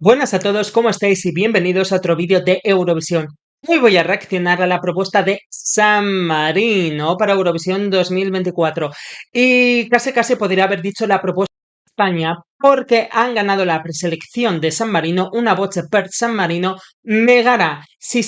Buenas a todos, ¿cómo estáis? Y bienvenidos a otro vídeo de Eurovisión. Hoy voy a reaccionar a la propuesta de San Marino para Eurovisión 2024. Y casi podría haber dicho la propuesta de España porque han ganado la preselección de San Marino, una voce per San Marino, Megara. Sí,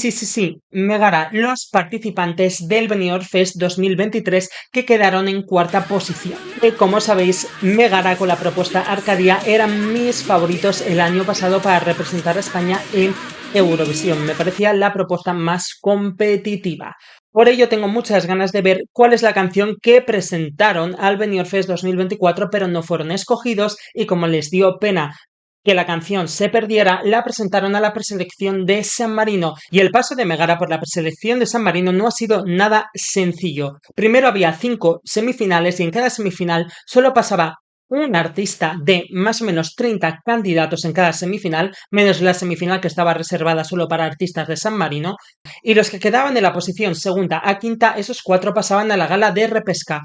Megara, los participantes del Benidorm Fest 2023 que quedaron en cuarta posición. Como sabéis, Megara con la propuesta Arcadia eran mis favoritos el año pasado para representar a España en Eurovisión. Me parecía la propuesta más competitiva. Por ello tengo muchas ganas de ver cuál es la canción que presentaron al Benidorm Fest 2024, pero no fueron escogidos y como les dio pena que la canción se perdiera, la presentaron a la preselección de San Marino. Y el paso de Megara por la preselección de San Marino no ha sido nada sencillo. Primero había 5 semifinales y en cada semifinal solo pasaba un artista de más o menos 30 candidatos en cada semifinal, menos la semifinal que estaba reservada solo para artistas de San Marino, y los que quedaban en la posición segunda a quinta, esos 4 pasaban a la gala de repesca.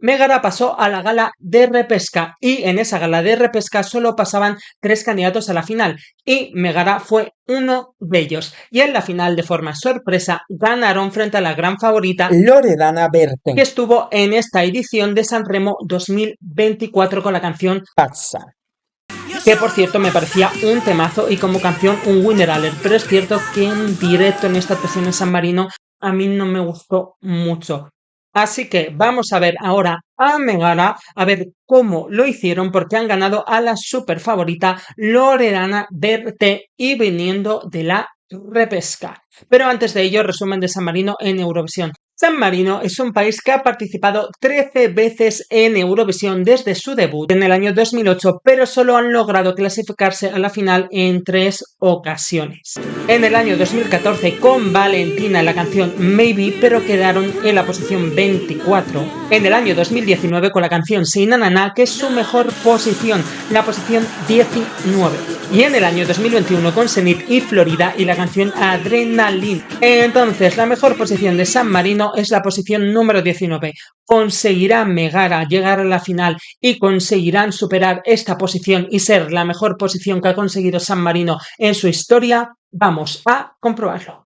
Megara pasó a la gala de repesca y en esa gala de repesca solo pasaban 3 candidatos a la final y Megara fue uno de ellos. Y en la final, de forma sorpresa, ganaron frente a la gran favorita Loredana Berten, que estuvo en esta edición de Sanremo 2024 con la canción Pazza, que por cierto me parecía un temazo y como canción un winner alert, pero es cierto que en directo en esta actuación en San Marino a mí no me gustó mucho. Así que vamos a ver ahora a Megara, a ver cómo lo hicieron, porque han ganado a la super favorita Loredana Berté y viniendo de la repesca. Pero antes de ello, resumen de San Marino en Eurovisión. San Marino es un país que ha participado 13 veces en Eurovisión desde su debut en el año 2008, pero solo han logrado clasificarse a la final en 3 ocasiones. En el año 2014 con Valentina en la canción Maybe, pero quedaron en la posición 24. En el año 2019 con la canción Sinanana, que es su mejor posición, la posición 19. Y en el año 2021 con Zenith y Florida y la canción Adrenaline. Entonces, la mejor posición de San Marino es la posición número 19. ¿Conseguirá Megara llegar a la final y conseguirán superar esta posición y ser la mejor posición que ha conseguido San Marino en su historia? Vamos a comprobarlo.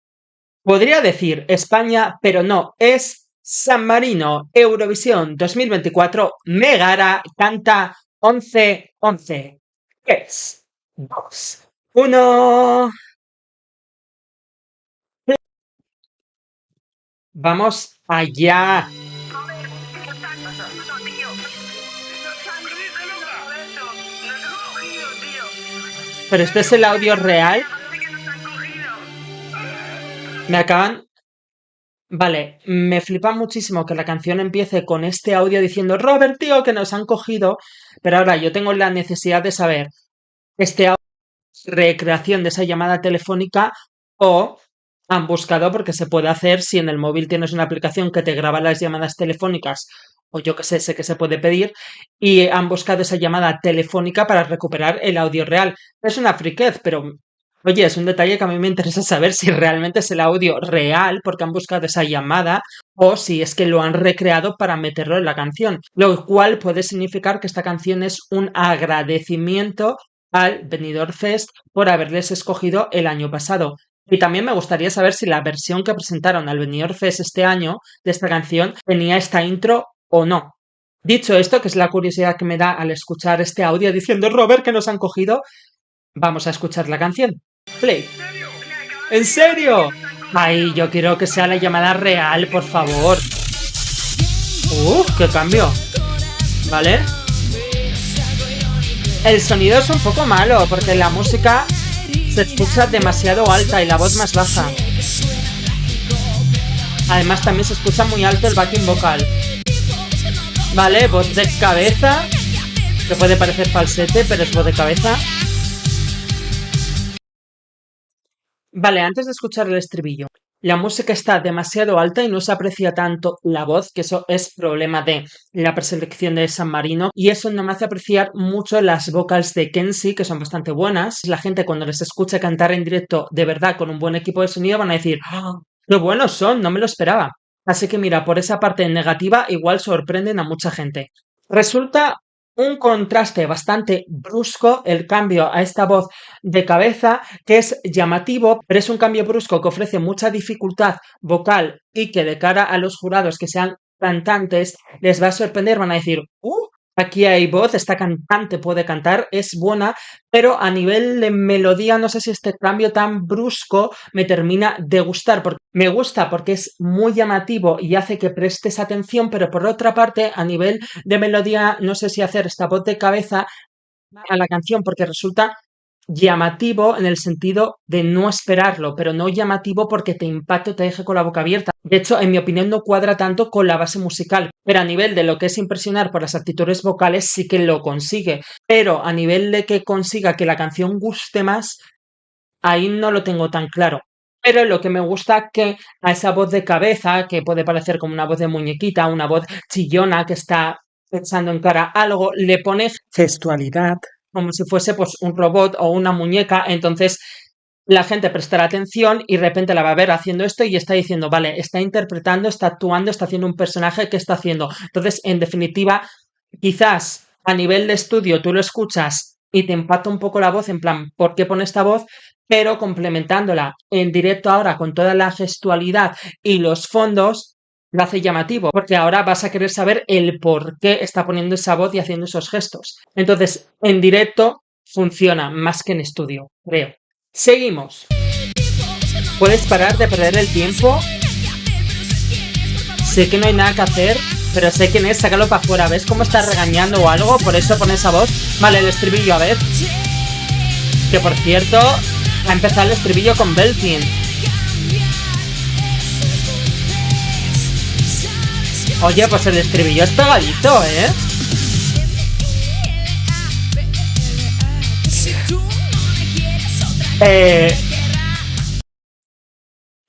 Podría decir España, pero no, es San Marino, Eurovisión 2024, Megara canta 11-11. 3, 2, 1. Vamos allá. Pero este es el audio real. Me acaban... Vale, me flipa muchísimo que la canción empiece con este audio diciendo Robert, tío, que nos han cogido. Pero ahora yo tengo la necesidad de saber este audio es recreación de esa llamada telefónica o han buscado, porque se puede hacer si en el móvil tienes una aplicación que te graba las llamadas telefónicas, o yo que sé que se puede pedir, y han buscado esa llamada telefónica para recuperar el audio real. Es una friquez, pero oye, es un detalle que a mí me interesa saber si realmente es el audio real porque han buscado esa llamada o si es que lo han recreado para meterlo en la canción, lo cual puede significar que esta canción es un agradecimiento al Benidorm Fest por haberles escogido el año pasado. Y también me gustaría saber si la versión que presentaron al Benidorm Fest este año de esta canción tenía esta intro o no. Dicho esto, que es la curiosidad que me da al escuchar este audio diciendo Robert que nos han cogido, vamos a escuchar la canción. Play. ¿En serio? Ay, yo quiero que sea la llamada real, por favor. ¡Qué cambio! ¿Vale? El sonido es un poco malo porque la música se escucha demasiado alta y la voz más baja. Además también se escucha muy alto el backing vocal. Vale, voz de cabeza, que puede parecer falsete, pero es voz de cabeza. Vale, antes de escuchar el estribillo, la música está demasiado alta y no se aprecia tanto la voz, que eso es problema de la preselección de San Marino, y eso no me hace apreciar mucho las vocals de Kenzie, que son bastante buenas. La gente cuando les escucha cantar en directo de verdad con un buen equipo de sonido van a decir ¡ah, qué buenos son! No me lo esperaba. Así que mira, por esa parte negativa igual sorprenden a mucha gente. Resulta un contraste bastante brusco, el cambio a esta voz de cabeza, que es llamativo, pero es un cambio brusco que ofrece mucha dificultad vocal y que de cara a los jurados que sean cantantes les va a sorprender, van a decir, aquí hay voz, esta cantante puede cantar, es buena, pero a nivel de melodía no sé si este cambio tan brusco me termina de gustar, porque me gusta porque es muy llamativo y hace que prestes atención, pero por otra parte, a nivel de melodía, no sé si hacer esta voz de cabeza a la canción, porque resulta llamativo en el sentido de no esperarlo, pero no llamativo porque te impacte o te deje con la boca abierta. De hecho, en mi opinión, no cuadra tanto con la base musical, pero a nivel de lo que es impresionar por las actitudes vocales sí que lo consigue, pero a nivel de que consiga que la canción guste más, ahí no lo tengo tan claro. Pero lo que me gusta que a esa voz de cabeza, que puede parecer como una voz de muñequita, una voz chillona que está echando en cara algo, le pone gestualidad, como si fuese pues un robot o una muñeca. Entonces la gente prestará atención y de repente la va a ver haciendo esto y está diciendo, vale, está interpretando, está actuando, está haciendo un personaje, ¿qué está haciendo? Entonces, en definitiva, quizás a nivel de estudio tú lo escuchas y te impacta un poco la voz, en plan, ¿por qué pone esta voz? Pero complementándola en directo ahora con toda la gestualidad y los fondos, lo hace llamativo, porque ahora vas a querer saber el por qué está poniendo esa voz y haciendo esos gestos. Entonces, en directo funciona más que en estudio, creo. Seguimos. ¿Puedes parar de perder el tiempo? Sé que no hay nada que hacer, pero sé quién es, sácalo para afuera. ¿Ves cómo está regañando o algo? Por eso pone esa voz. Vale, el estribillo, a ver. Que por cierto, ha empezado el estribillo con Belkin. Oye, pues el estribillo es pegadito, ¿eh?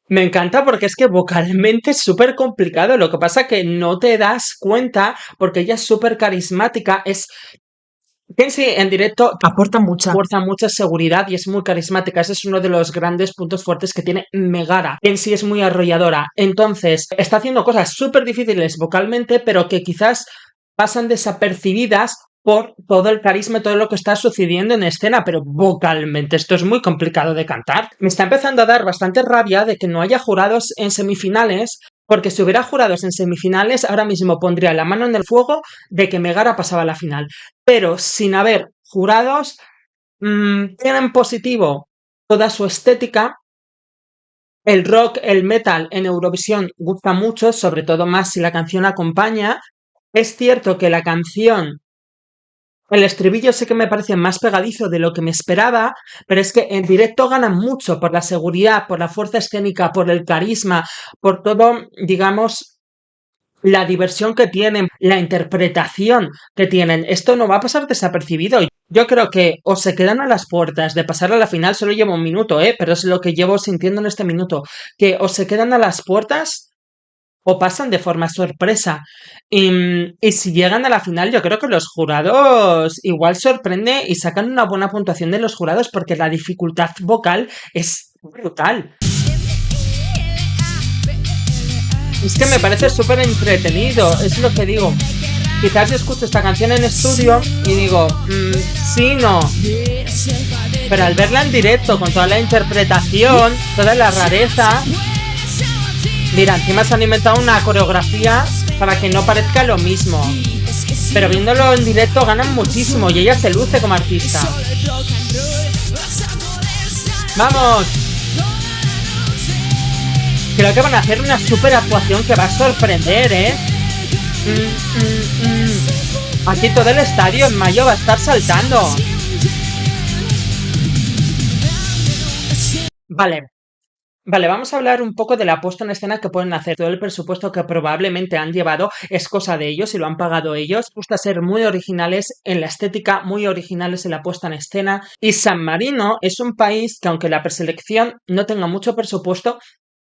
Me encanta porque es que vocalmente es súper complicado. Lo que pasa que no te das cuenta porque ella es súper carismática. Kenzie en directo Aporta mucha. aporta mucha seguridad y es muy carismática. Ese es uno de los grandes puntos fuertes que tiene Megara. Kenzie es muy arrolladora. Entonces, está haciendo cosas súper difíciles vocalmente, pero que quizás pasan desapercibidas por todo el carisma y todo lo que está sucediendo en escena, pero vocalmente esto es muy complicado de cantar. Me está empezando a dar bastante rabia de que no haya jurados en semifinales, porque si hubiera jurados en semifinales, ahora mismo pondría la mano en el fuego de que Megara pasaba a la final. Pero sin haber jurados, tienen positivo toda su estética. El rock, el metal en Eurovisión gusta mucho, sobre todo más si la canción acompaña. Es cierto que la canción, el estribillo sé que me parece más pegadizo de lo que me esperaba, pero es que en directo ganan mucho por la seguridad, por la fuerza escénica, por el carisma, por todo, digamos, la diversión que tienen, la interpretación que tienen. Esto no va a pasar desapercibido. Yo creo que o se quedan a las puertas de pasar a la final, solo llevo un minuto, pero es lo que llevo sintiendo en este minuto, que o se quedan a las puertas o pasan de forma sorpresa. Y si llegan a la final, yo creo que los jurados igual sorprende y sacan una buena puntuación de los jurados porque la dificultad vocal es brutal. Es que me parece súper entretenido, es lo que digo. Quizás yo escucho esta canción en estudio y digo, sí, no. Pero al verla en directo, con toda la interpretación, toda la rareza... Mira, encima se han inventado una coreografía para que no parezca lo mismo. Pero viéndolo en directo ganan muchísimo y ella se luce como artista. ¡Vamos! Creo que van a hacer una super actuación que va a sorprender, ¿eh? Aquí todo el estadio en mayo va a estar saltando. Vale, vamos a hablar un poco de la puesta en escena que pueden hacer. Todo el presupuesto que probablemente han llevado es cosa de ellos y lo han pagado ellos. Gusta ser muy originales en la estética, muy originales en la puesta en escena. Y San Marino es un país que, aunque la preselección no tenga mucho presupuesto,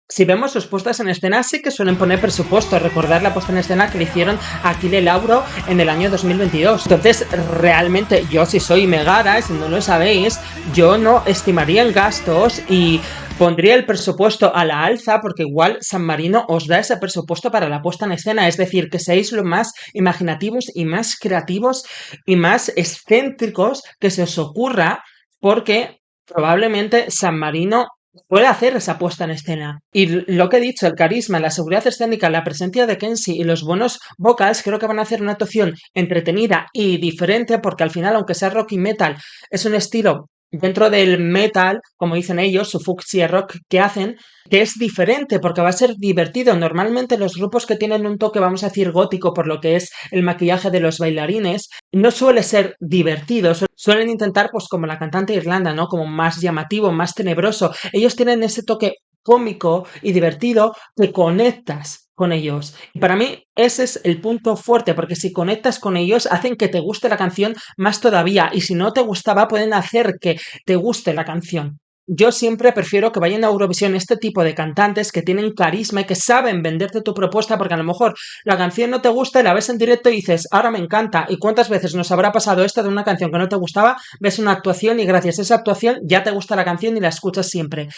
si vemos sus puestas en escena, sí que suelen poner presupuesto. Recordar la puesta en escena que le hicieron a Achille Lauro en el año 2022. Entonces, realmente, yo si soy Megara, si no lo sabéis, yo no estimaría en gastos y pondría el presupuesto a la alza porque igual San Marino os da ese presupuesto para la puesta en escena, es decir, que seáis lo más imaginativos y más creativos y más excéntricos que se os ocurra porque probablemente San Marino puede hacer esa puesta en escena. Y lo que he dicho, el carisma, la seguridad escénica, la presencia de Kenshi y los buenos vocals, creo que van a hacer una actuación entretenida y diferente, porque al final, aunque sea rock y metal, es un estilo dentro del metal, como dicen ellos, su fucsia rock que hacen, que es diferente porque va a ser divertido. Normalmente los grupos que tienen un toque, vamos a decir, gótico por lo que es el maquillaje de los bailarines, no suele ser divertido. Suelen intentar, pues como la cantante Irlanda, ¿no? Como más llamativo, más tenebroso. Ellos tienen ese toque cómico y divertido que conectas con ellos. Y para mí ese es el punto fuerte, porque si conectas con ellos hacen que te guste la canción más todavía, y si no te gustaba pueden hacer que te guste la canción. Yo siempre prefiero que vayan a Eurovisión este tipo de cantantes que tienen carisma y que saben venderte tu propuesta, porque a lo mejor la canción no te gusta y la ves en directo y dices, ahora me encanta. ¿Y cuántas veces nos habrá pasado esto de una canción que no te gustaba? Ves una actuación y gracias a esa actuación ya te gusta la canción y la escuchas siempre.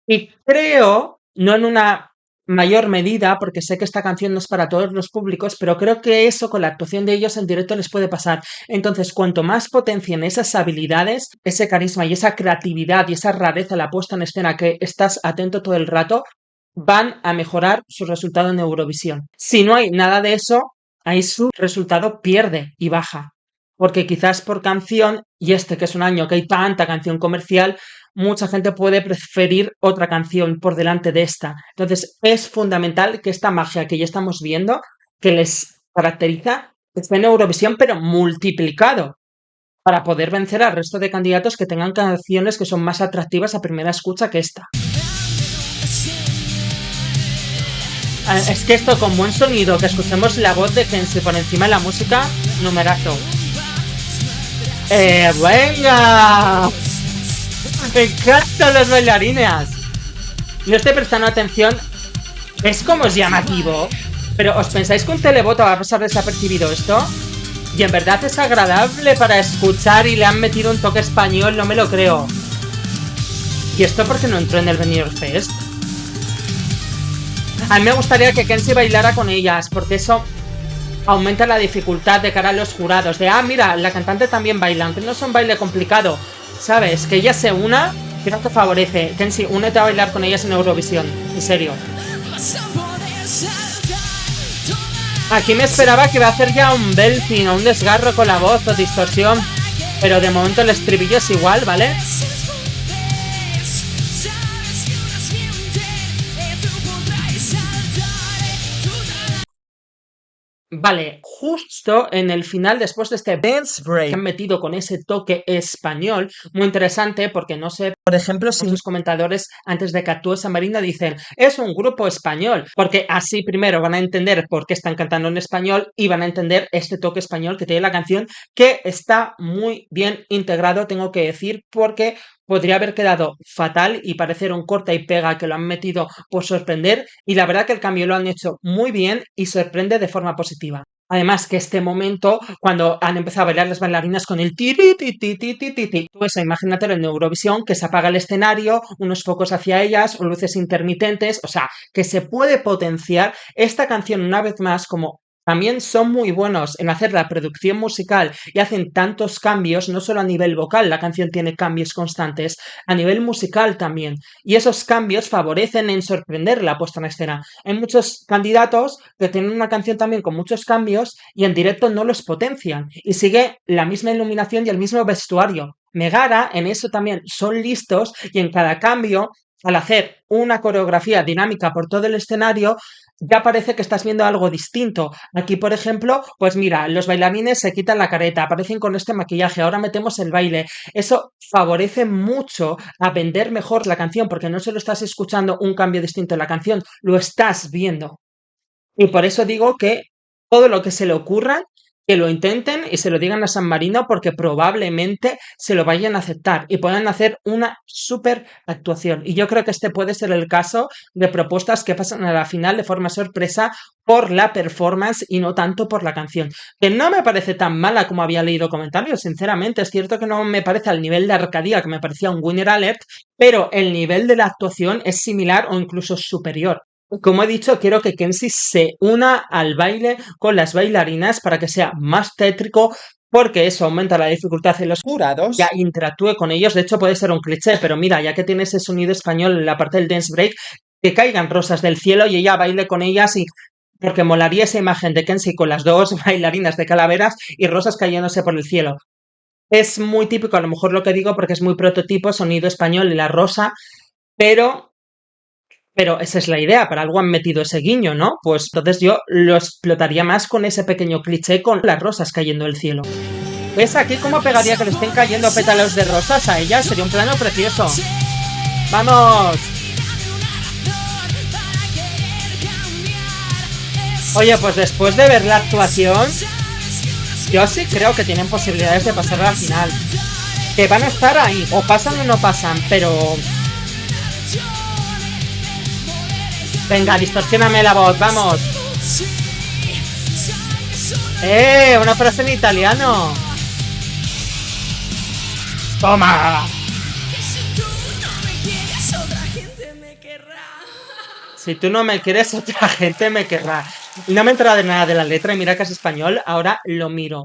Y creo, no en una mayor medida, porque sé que esta canción no es para todos los públicos, pero creo que eso con la actuación de ellos en directo les puede pasar. Entonces, cuanto más potencien esas habilidades, ese carisma y esa creatividad y esa rareza, la puesta en escena que estás atento todo el rato, van a mejorar su resultado en Eurovisión. Si no hay nada de eso, ahí su resultado pierde y baja. Porque quizás por canción, y este que es un año que hay tanta canción comercial, mucha gente puede preferir otra canción por delante de esta. Entonces es fundamental que esta magia que ya estamos viendo, que les caracteriza, esté en Eurovisión, pero multiplicado, para poder vencer al resto de candidatos que tengan canciones que son más atractivas a primera escucha que esta. Es que esto con buen sonido, que escuchemos la voz de Kenzie por encima de la música, numerazo. ¡Venga! Me encantan los bailarines. No estoy prestando atención. Es como es llamativo. Pero ¿os pensáis que un televoto va a pasar desapercibido esto? Y en verdad es agradable para escuchar y le han metido un toque español, no me lo creo. ¿Y esto por qué no entró en el Benidorm Fest? A mí me gustaría que Kenzie bailara con ellas, porque eso aumenta la dificultad de cara a los jurados. De, mira, la cantante también baila, aunque no es un baile complicado. ¿Sabes? Que ella se una, creo que favorece. Kenzie, únete a bailar con ellas en Eurovisión. En serio. Aquí me esperaba que iba a hacer ya un belting o un desgarro con la voz o distorsión. Pero de momento el estribillo es igual, ¿vale? Vale, justo en el final, después de este dance break que han metido con ese toque español, muy interesante, porque no sé, por ejemplo, si muchos comentadores antes de que actúe San Marino dicen, es un grupo español, porque así primero van a entender por qué están cantando en español y van a entender este toque español que tiene la canción, que está muy bien integrado, tengo que decir, porque podría haber quedado fatal y parecer un corta y pega que lo han metido por sorprender, y la verdad que el cambio lo han hecho muy bien y sorprende de forma positiva. Además que este momento, cuando han empezado a bailar las bailarinas con el tiri ti ti ti ti ti ti, pues imagínatelo en Eurovisión, que se apaga el escenario, unos focos hacia ellas, o luces intermitentes, o sea, que se puede potenciar esta canción una vez más como también son muy buenos en hacer la producción musical y hacen tantos cambios, no solo a nivel vocal, la canción tiene cambios constantes, a nivel musical también. Y esos cambios favorecen en sorprender la puesta en escena. Hay muchos candidatos que tienen una canción también con muchos cambios y en directo no los potencian. Y sigue la misma iluminación y el mismo vestuario. Megara en eso también son listos y en cada cambio, al hacer una coreografía dinámica por todo el escenario, ya parece que estás viendo algo distinto. Aquí, por ejemplo, pues mira, los bailarines se quitan la careta, aparecen con este maquillaje, ahora metemos el baile. Eso favorece mucho a vender mejor la canción, porque no solo estás escuchando un cambio distinto en la canción, lo estás viendo. Y por eso digo que todo lo que se le ocurra que lo intenten y se lo digan a San Marino porque probablemente se lo vayan a aceptar y puedan hacer una súper actuación. Y yo creo que este puede ser el caso de propuestas que pasan a la final de forma sorpresa por la performance y no tanto por la canción. Que no me parece tan mala como había leído comentarios, sinceramente. Es cierto que no me parece al nivel de Arcadia, que me parecía un Winner Alert, pero el nivel de la actuación es similar o incluso superior. Como he dicho, quiero que Kenzie se una al baile con las bailarinas para que sea más tétrico, porque eso aumenta la dificultad en los ya Jurados. interactúe con ellos. De hecho, puede ser un cliché, pero mira, ya que tiene ese sonido español en la parte del dance break, que caigan rosas del cielo y ella baile con ellas y porque molaría esa imagen de Kenzie con las dos bailarinas de calaveras y rosas cayéndose por el cielo. Es muy típico, a lo mejor lo que digo, porque es muy prototipo, sonido español y la rosa, pero esa es la idea, para algo han metido ese guiño, ¿no? Pues entonces yo lo explotaría más con ese pequeño cliché con las rosas cayendo del cielo. ¿Ves aquí cómo pegaría que le estén cayendo pétalos de rosas a ella? Sería un plano precioso. ¡Vamos! Oye, pues después de ver la actuación, yo sí creo que tienen posibilidades de pasar a la final. Que van a estar ahí, o pasan o no pasan, pero... Venga, distorsioname la voz, vamos. Una frase en italiano. Toma. Si tú no me quieres, otra gente me querrá. No me he enterado de nada de la letra y mira que es español, ahora lo miro.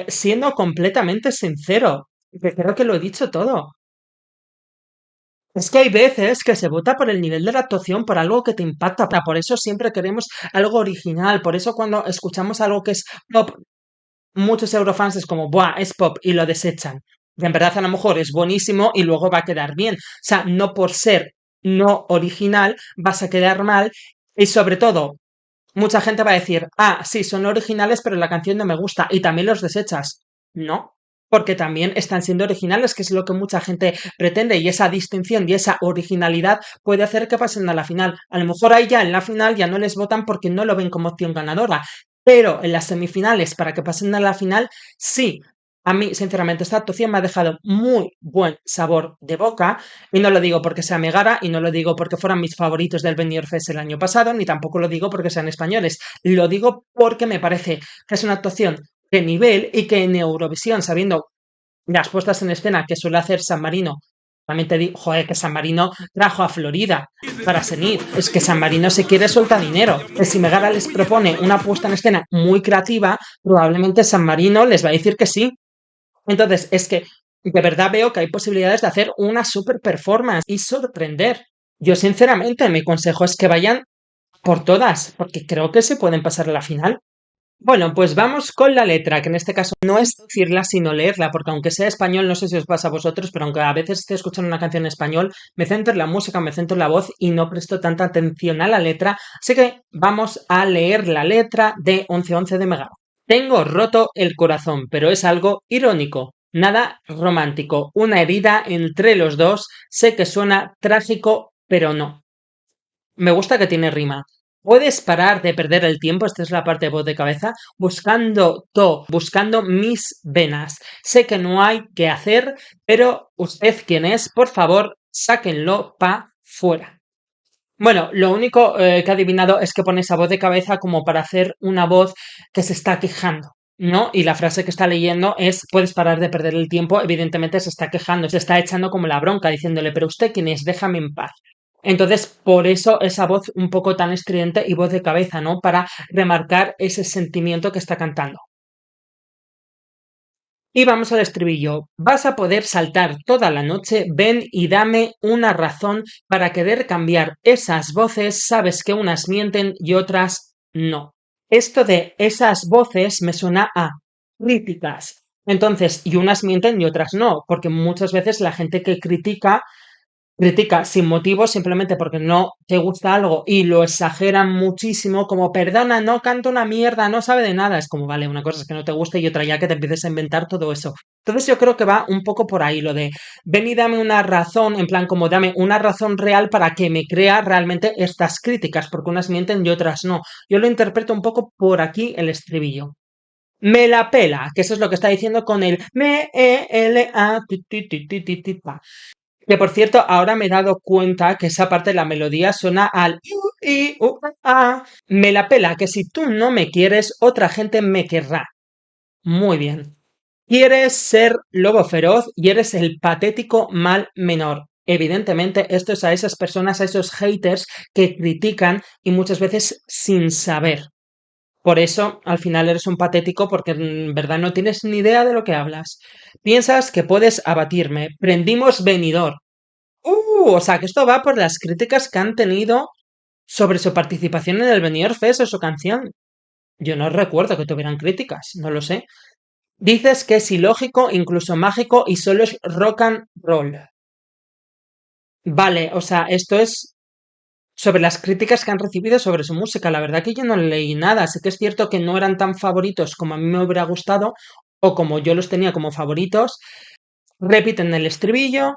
Siendo completamente sincero, que creo que lo he dicho todo. Es que hay veces que se vota por el nivel de la actuación, por algo que te impacta. Por eso siempre queremos algo original. Por eso cuando escuchamos algo que es pop, muchos eurofans es como, ¡buah! Es pop y lo desechan. Y en verdad a lo mejor es buenísimo y luego va a quedar bien. O sea, no por ser no original vas a quedar mal. Y sobre todo, mucha gente va a decir, ah, sí, son originales, pero la canción no me gusta y también los desechas. No, porque también están siendo originales, que es lo que mucha gente pretende y esa distinción y esa originalidad puede hacer que pasen a la final. A lo mejor ahí ya en la final ya no les votan porque no lo ven como opción ganadora, pero en las semifinales para que pasen a la final, sí. A mí, sinceramente, esta actuación me ha dejado muy buen sabor de boca y no lo digo porque sea Megara y no lo digo porque fueran mis favoritos del Benidorm Fest el año pasado, ni tampoco lo digo porque sean españoles. Lo digo porque me parece que es una actuación de nivel y que en Eurovisión, sabiendo las puestas en escena que suele hacer San Marino, también te digo, joder, que San Marino trajo a Florida para Senit. Es que San Marino se quiere soltar dinero. Si Megara les propone una puesta en escena muy creativa, probablemente San Marino les va a decir que sí. Entonces, es que de verdad veo que hay posibilidades de hacer una super performance y sorprender. Yo, sinceramente, mi consejo es que vayan por todas, porque creo que se pueden pasar a la final. Bueno, pues vamos con la letra, que en este caso no es decirla sino leerla, porque aunque sea español, no sé si os pasa a vosotros, pero aunque a veces esté escuchando una canción en español, me centro en la música, me centro en la voz y no presto tanta atención a la letra, así que vamos a leer la letra de 1111 de Megara. Tengo roto el corazón, pero es algo irónico, nada romántico, una herida entre los dos, sé que suena trágico, pero no. Me gusta que tiene rima. Puedes parar de perder el tiempo, esta es la parte de voz de cabeza, buscando mis venas. Sé que no hay que hacer, pero usted quién es, por favor, sáquenlo pa' fuera. Bueno, lo único que he adivinado es que pone esa voz de cabeza como para hacer una voz que se está quejando, ¿no? Y la frase que está leyendo es, puedes parar de perder el tiempo, evidentemente se está quejando, se está echando como la bronca, diciéndole, pero usted quién es, déjame en paz. Entonces, por eso esa voz un poco tan estridente y voz de cabeza, ¿no? Para remarcar ese sentimiento que está cantando. Y vamos al estribillo. Vas a poder saltar toda la noche, ven y dame una razón para querer cambiar esas voces, sabes que unas mienten y otras no. Esto de esas voces me suena a críticas. Entonces, y unas mienten y otras no, porque muchas veces la gente que critica sin motivo simplemente porque no te gusta algo y lo exageran muchísimo, como perdona, no canta una mierda, no sabe de nada. Es como, vale, una cosa es que no te guste y otra ya que te empieces a inventar todo eso. Entonces yo creo que va un poco por ahí lo de ven y dame una razón, en plan como dame una razón real para que me crea realmente estas críticas, porque unas mienten y otras no. Yo lo interpreto un poco por aquí el estribillo. Me la pela, que eso es lo que está diciendo con el me-e-l-a, ti, pa. Que por cierto, ahora me he dado cuenta que esa parte de la melodía suena al i, u, a. Me la pela, que si tú no me quieres, otra gente me querrá. Muy bien. Quieres ser lobo feroz y eres el patético mal menor. Evidentemente, esto es a esas personas, a esos haters que critican y muchas veces sin saber. Por eso, al final eres un patético porque en verdad no tienes ni idea de lo que hablas. Piensas que puedes abatirme. Prendimos venidor. O sea, que esto va por las críticas que han tenido sobre su participación en el Benidorm Fest o su canción. Yo no recuerdo que tuvieran críticas, no lo sé. Dices que es ilógico, incluso mágico y solo es rock and roll. Vale, o sea, esto es sobre las críticas que han recibido sobre su música. La verdad que yo no leí nada. Sé que es cierto que no eran tan favoritos como a mí me hubiera gustado o como yo los tenía como favoritos. Repiten el estribillo.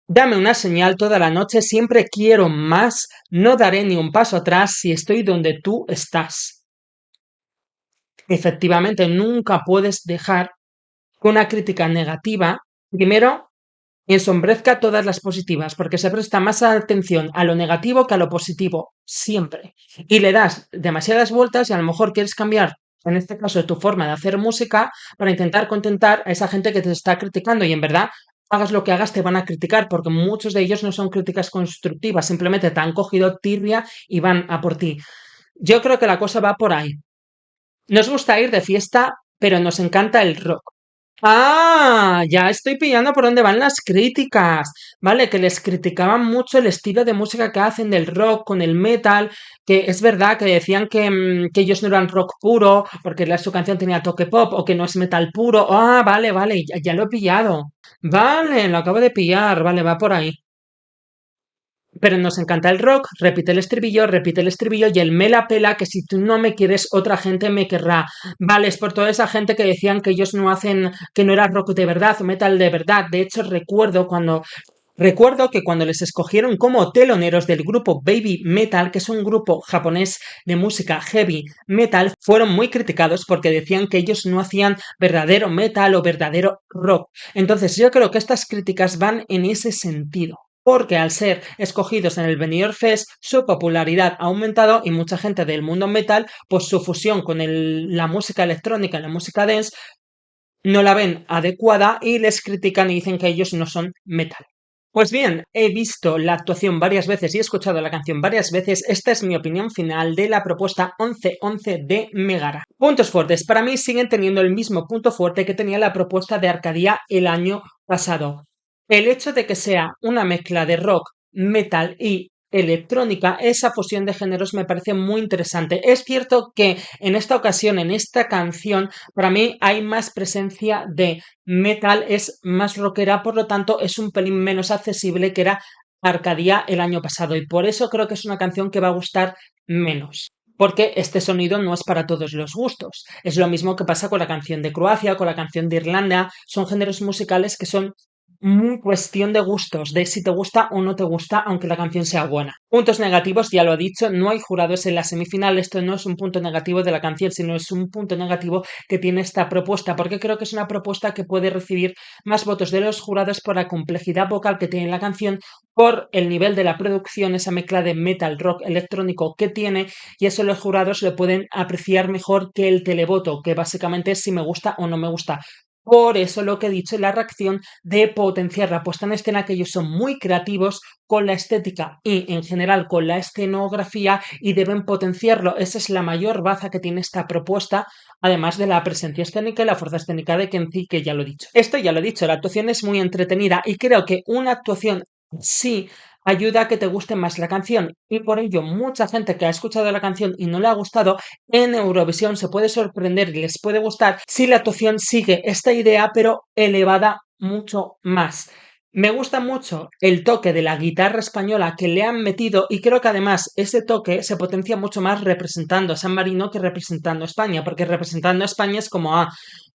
Dame una señal toda la noche, siempre quiero más, no daré ni un paso atrás si estoy donde tú estás. Efectivamente, nunca puedes dejar que una crítica negativa, primero, ensombrezca todas las positivas, porque se presta más atención a lo negativo que a lo positivo, siempre. Y le das demasiadas vueltas y a lo mejor quieres cambiar, en este caso, tu forma de hacer música para intentar contentar a esa gente que te está criticando y en verdad, hagas lo que hagas, te van a criticar, porque muchos de ellos no son críticas constructivas, simplemente te han cogido tirria y van a por ti. Yo creo que la cosa va por ahí. Nos gusta ir de fiesta, pero nos encanta el rock. Ya estoy pillando por dónde van las críticas, ¿vale? Que les criticaban mucho el estilo de música que hacen del rock con el metal, que es verdad que decían que ellos no eran rock puro, porque su canción tenía toque pop, o que no es metal puro. Vale, vale, ya lo he pillado. Vale, lo acabo de pillar, vale, va por ahí. Pero nos encanta el rock, repite el estribillo y el me la pela que si tú no me quieres, otra gente me querrá. Vale, es por toda esa gente que decían que ellos no hacen, que no era rock de verdad o metal de verdad. De hecho, recuerdo que cuando les escogieron como teloneros del grupo Baby Metal, que es un grupo japonés de música heavy metal, fueron muy criticados porque decían que ellos no hacían verdadero metal o verdadero rock. Entonces, yo creo que estas críticas van en ese sentido porque al ser escogidos en el Benidorm Fest, su popularidad ha aumentado y mucha gente del mundo metal, pues su fusión con la música electrónica y la música dance no la ven adecuada y les critican y dicen que ellos no son metal. Pues bien, he visto la actuación varias veces y he escuchado la canción varias veces. Esta es mi opinión final de la propuesta 1111 de Megara. Puntos fuertes. Para mí siguen teniendo el mismo punto fuerte que tenía la propuesta de Arcadia el año pasado. El hecho de que sea una mezcla de rock, metal y electrónica, esa fusión de géneros me parece muy interesante. Es cierto que en esta ocasión, en esta canción, para mí hay más presencia de metal, es más rockera, por lo tanto es un pelín menos accesible que era Arcadia el año pasado y por eso creo que es una canción que va a gustar menos. Porque este sonido no es para todos los gustos. Es lo mismo que pasa con la canción de Croacia, con la canción de Irlanda. Son géneros musicales que son muy cuestión de gustos, de si te gusta o no te gusta, aunque la canción sea buena. Puntos negativos, ya lo he dicho, no hay jurados en la semifinal. Esto no es un punto negativo de la canción, sino es un punto negativo que tiene esta propuesta, porque creo que es una propuesta que puede recibir más votos de los jurados por la complejidad vocal que tiene la canción, por el nivel de la producción, esa mezcla de metal, rock, electrónico que tiene, y eso los jurados lo pueden apreciar mejor que el televoto, que básicamente es si me gusta o no me gusta. Por eso lo que he dicho en la reacción de potenciar la puesta en escena, que ellos son muy creativos con la estética y en general con la escenografía y deben potenciarlo. Esa es la mayor baza que tiene esta propuesta, además de la presencia escénica y la fuerza escénica de Kenzie, que ya lo he dicho. Esto ya lo he dicho, la actuación es muy entretenida y creo que una actuación sí ayuda a que te guste más la canción y por ello mucha gente que ha escuchado la canción y no le ha gustado en Eurovisión se puede sorprender y les puede gustar si la actuación sigue esta idea pero elevada mucho más. Me gusta mucho el toque de la guitarra española que le han metido y creo que además ese toque se potencia mucho más representando a San Marino que representando a España, porque representando a España es como,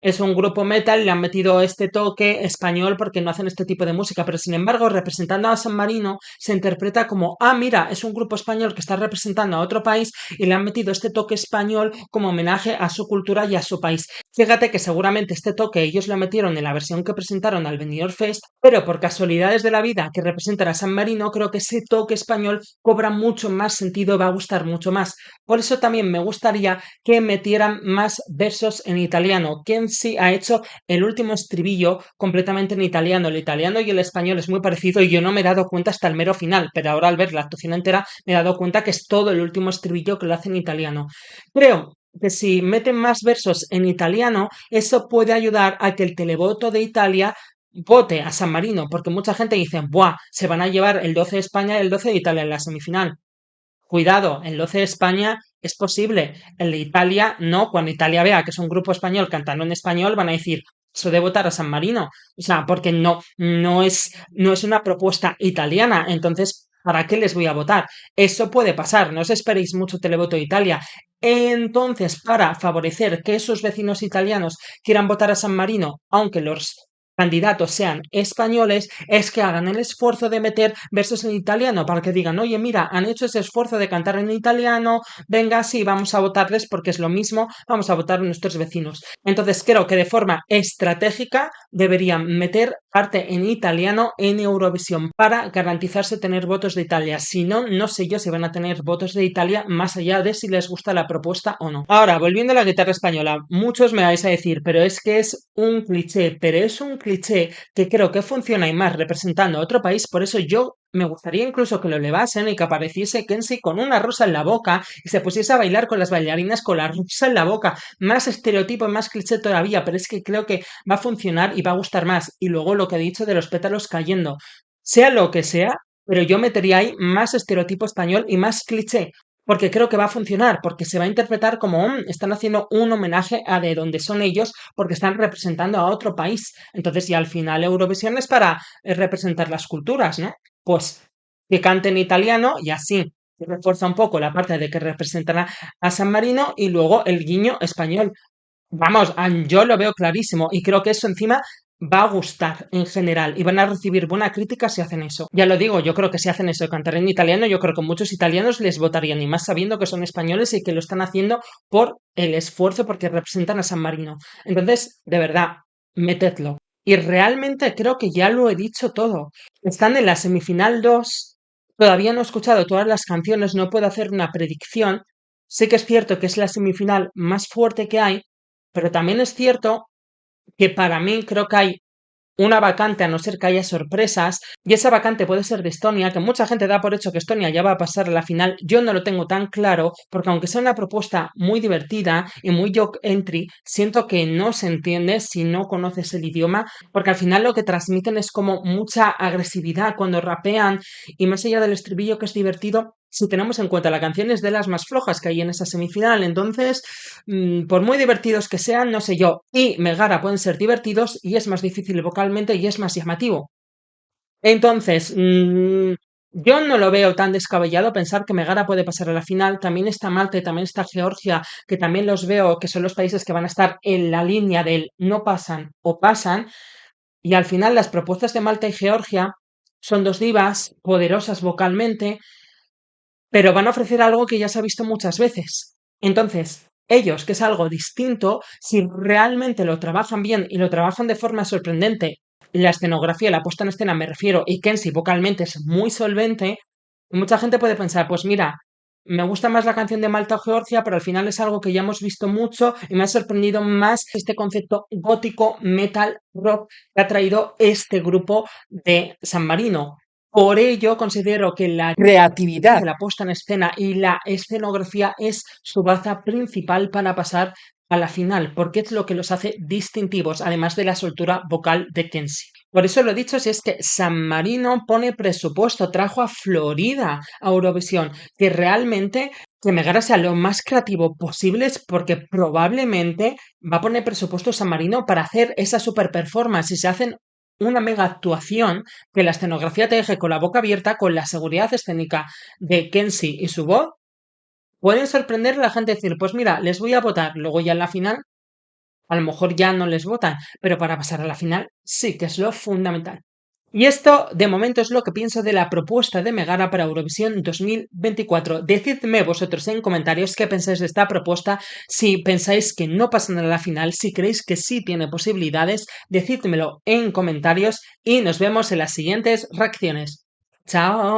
es un grupo metal, le han metido este toque español porque no hacen este tipo de música, pero sin embargo, representando a San Marino, se interpreta como, ah, mira, es un grupo español que está representando a otro país y le han metido este toque español como homenaje a su cultura y a su país. Fíjate que seguramente este toque ellos lo metieron en la versión que presentaron al Benidorm Fest, pero por casualidades de la vida que representan a San Marino, creo que ese toque español cobra mucho más sentido, va a gustar mucho más. Por eso también me gustaría que metieran más versos en italiano. Kenzie ha hecho el último estribillo completamente en italiano. El italiano y el español es muy parecido y yo no me he dado cuenta hasta el mero final, pero ahora al ver la actuación entera me he dado cuenta que es todo el último estribillo que lo hace en italiano. Creo que si meten más versos en italiano, eso puede ayudar a que el televoto de Italia vote a San Marino, porque mucha gente dice, ¡buah! Se van a llevar el 12 de España y el 12 de Italia en la semifinal. Cuidado, el 12 de España es posible, el de Italia no. Cuando Italia vea que es un grupo español cantando en español, van a decir, eso de votar a San Marino. O sea, porque no es una propuesta italiana. Entonces, ¿para qué les voy a votar? Eso puede pasar, no os esperéis mucho televoto de Italia. Entonces, para favorecer que esos vecinos italianos quieran votar a San Marino, aunque los candidatos sean españoles, es que hagan el esfuerzo de meter versos en italiano para que digan, oye, mira, han hecho ese esfuerzo de cantar en italiano, venga, sí, vamos a votarles porque es lo mismo, vamos a votar a nuestros vecinos. Entonces creo que de forma estratégica deberían meter parte en italiano en Eurovisión para garantizarse tener votos de Italia. Si no, no sé yo si van a tener votos de Italia más allá de si les gusta la propuesta o no. Ahora, volviendo a la guitarra española, muchos me vais a decir, pero es que es un cliché, pero es un cliché que creo que funciona y más representando a otro país, por eso yo me gustaría incluso que lo elevasen y que apareciese Kenzie con una rosa en la boca y se pusiese a bailar con las bailarinas con la rosa en la boca. Más estereotipo y más cliché todavía, pero es que creo que va a funcionar y va a gustar más. Y luego lo que he dicho de los pétalos cayendo, sea lo que sea, pero yo metería ahí más estereotipo español y más cliché, porque creo que va a funcionar, porque se va a interpretar como están haciendo un homenaje a de donde son ellos, porque están representando a otro país. Entonces, y al final Eurovisión es para representar las culturas, ¿no? Pues que cante en italiano y así se refuerza un poco la parte de que representan a San Marino y luego el guiño español. Vamos, yo lo veo clarísimo y creo que eso encima va a gustar en general y van a recibir buena crítica si hacen eso. Ya lo digo, yo creo que si hacen eso de cantar en italiano, yo creo que muchos italianos les votarían y más sabiendo que son españoles y que lo están haciendo por el esfuerzo porque representan a San Marino. Entonces, de verdad, metedlo. Y realmente creo que ya lo he dicho todo. Están en la semifinal 2. Todavía no he escuchado todas las canciones, no puedo hacer una predicción. Sé que es cierto que es la semifinal más fuerte que hay, pero también es cierto que para mí creo que hay una vacante a no ser que haya sorpresas, y esa vacante puede ser de Estonia, que mucha gente da por hecho que Estonia ya va a pasar a la final. Yo no lo tengo tan claro, porque aunque sea una propuesta muy divertida y muy joke entry, siento que no se entiende si no conoces el idioma, porque al final lo que transmiten es como mucha agresividad cuando rapean, y más allá del estribillo que es divertido, si tenemos en cuenta la canción es de las más flojas que hay en esa semifinal, entonces por muy divertidos que sean, no sé yo, y Megara pueden ser divertidos y es más difícil vocalmente y es más llamativo. Entonces, yo no lo veo tan descabellado pensar que Megara puede pasar a la final. También está Malta y también está Georgia, que también los veo que son los países que van a estar en la línea del no pasan o pasan. Y al final las propuestas de Malta y Georgia son dos divas poderosas vocalmente, pero van a ofrecer algo que ya se ha visto muchas veces. Entonces, ellos, que es algo distinto, si realmente lo trabajan bien y lo trabajan de forma sorprendente, la escenografía, la puesta en escena, me refiero, y Kenzie vocalmente es muy solvente, mucha gente puede pensar, pues mira, me gusta más la canción de Malta o Georgia, pero al final es algo que ya hemos visto mucho y me ha sorprendido más este concepto gótico, metal, rock que ha traído este grupo de San Marino. Por ello, considero que la creatividad de la puesta en escena y la escenografía es su baza principal para pasar a la final, porque es lo que los hace distintivos, además de la soltura vocal de Kenzie. Por eso lo dicho, si es que San Marino pone presupuesto, trajo a Florida a Eurovisión, que realmente que Megara sea lo más creativo posible es porque probablemente va a poner presupuesto San Marino para hacer esa super performance y se hacen una mega actuación que la escenografía te deje con la boca abierta, con la seguridad escénica de Kenzie y su voz, pueden sorprender a la gente decir, pues mira, les voy a votar. Luego ya en la final a lo mejor ya no les votan, pero para pasar a la final sí que es lo fundamental. Y esto, de momento, es lo que pienso de la propuesta de Megara para Eurovisión 2024. Decidme vosotros en comentarios qué pensáis de esta propuesta, si pensáis que no pasan a la final, si creéis que sí tiene posibilidades, decídmelo en comentarios y nos vemos en las siguientes reacciones. ¡Chao!